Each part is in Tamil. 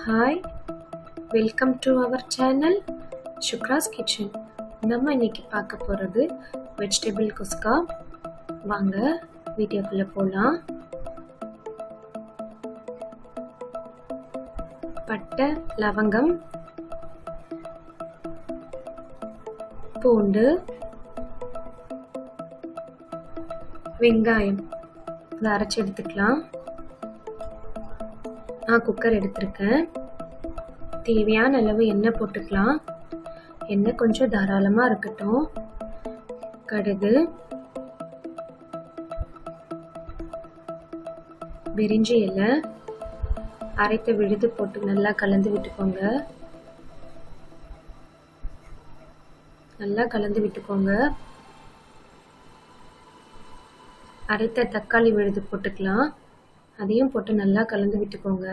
Hi, welcome to our channel Sukra's kitchen. நம்ம இன்னைக்கு பார்க்க போகிறது வெஜிடபிள் குஸ்கா. வாங்க வீடியோக்குள்ளே போகலாம். பட்டை, லவங்கம், பூண்டு, வெங்காயம் இதை அரைச்சி எடுத்துக்கலாம். நான் குக்கர் எடுத்திருக்கேன். தேவையான அளவு எண்ணெய் போட்டுக்கலாம். எண்ணெய் கொஞ்சம் தாராளமாக இருக்கட்டும். கடுகு, பிரிஞ்சி இலை, அரைத்த விழுது போட்டு நல்லா கலந்து விட்டுக்கோங்க. அரைத்த தக்காளி விழுது போட்டுக்கலாம். அதையும் போட்டு நல்லா கலந்து விட்டுக்கோங்க.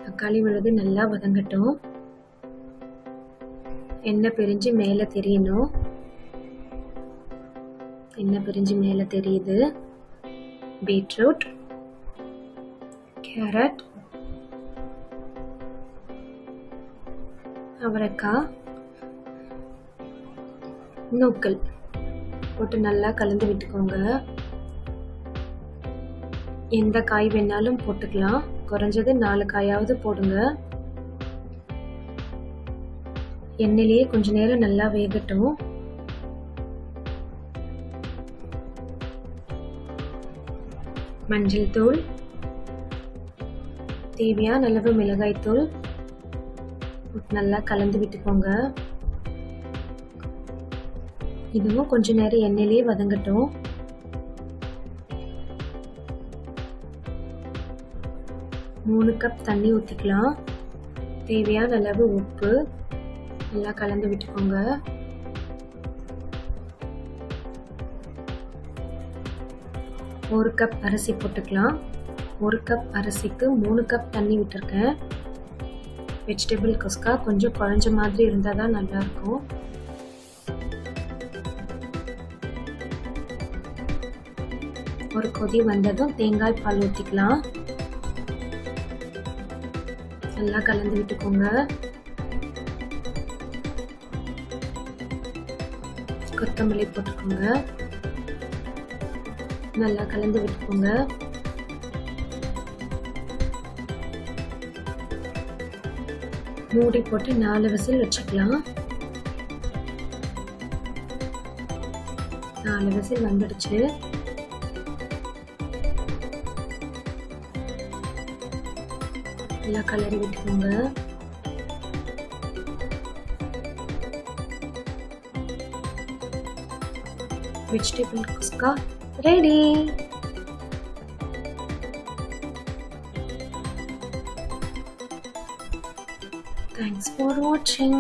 தக்காளி விழுது நல்லா வதங்கட்டும். எண்ணெய் பிரிஞ்சு மேலே தெரியணும். எண்ணெய் பிரிஞ்சு மேலே தெரியுது. பீட்ரூட், கேரட், அவரைக்காய், நூக்கல் போட்டு நல்லா கலந்து விட்டுக்கோங்க. எந்த காய் வேணாலும் போட்டுக்கலாம். குறைஞ்சது 4 காயாவது போடுங்க. எண்ணெயிலேயே கொஞ்ச நேரம் நல்லா வேகட்டும். மஞ்சள் தூள், தேவையான அளவு மிளகாய் தூள் நல்லா கலந்து விட்டுக்கோங்க. இதுவும் கொஞ்ச நேரம் எண்ணெயிலேயே வதங்கட்டும். மூணு கப் தண்ணி ஊற்றிக்கலாம். தேவையான அளவு உப்பு நல்லா கலந்து விட்டுக்கோங்க. ஒரு கப் அரிசி போட்டுக்கலாம். 1 கப் அரிசிக்கு 3 கப் தண்ணி விட்டுருக்கேன். வெஜிடபிள் குஸ்கா கொஞ்சம் குழஞ்ச மாதிரி இருந்தால் தான் நல்லாயிருக்கும். ஒரு கொதி வந்ததும் தேங்காய் பால் ஊற்றிக்கலாம். நல்லா கலந்து விட்டுக்கோங்க. கொத்தமல்லி போட்டுக்கோங்க. நல்லா கலந்து விட்டுக்கோங்க. மூடி போட்டு 4 விசில் வச்சுக்கலாம். 4 விசில் வந்துடுச்சு. நல்லா கலரி விட்டுக்கோங்க. Vegetable kuska ready. Thanks for watching.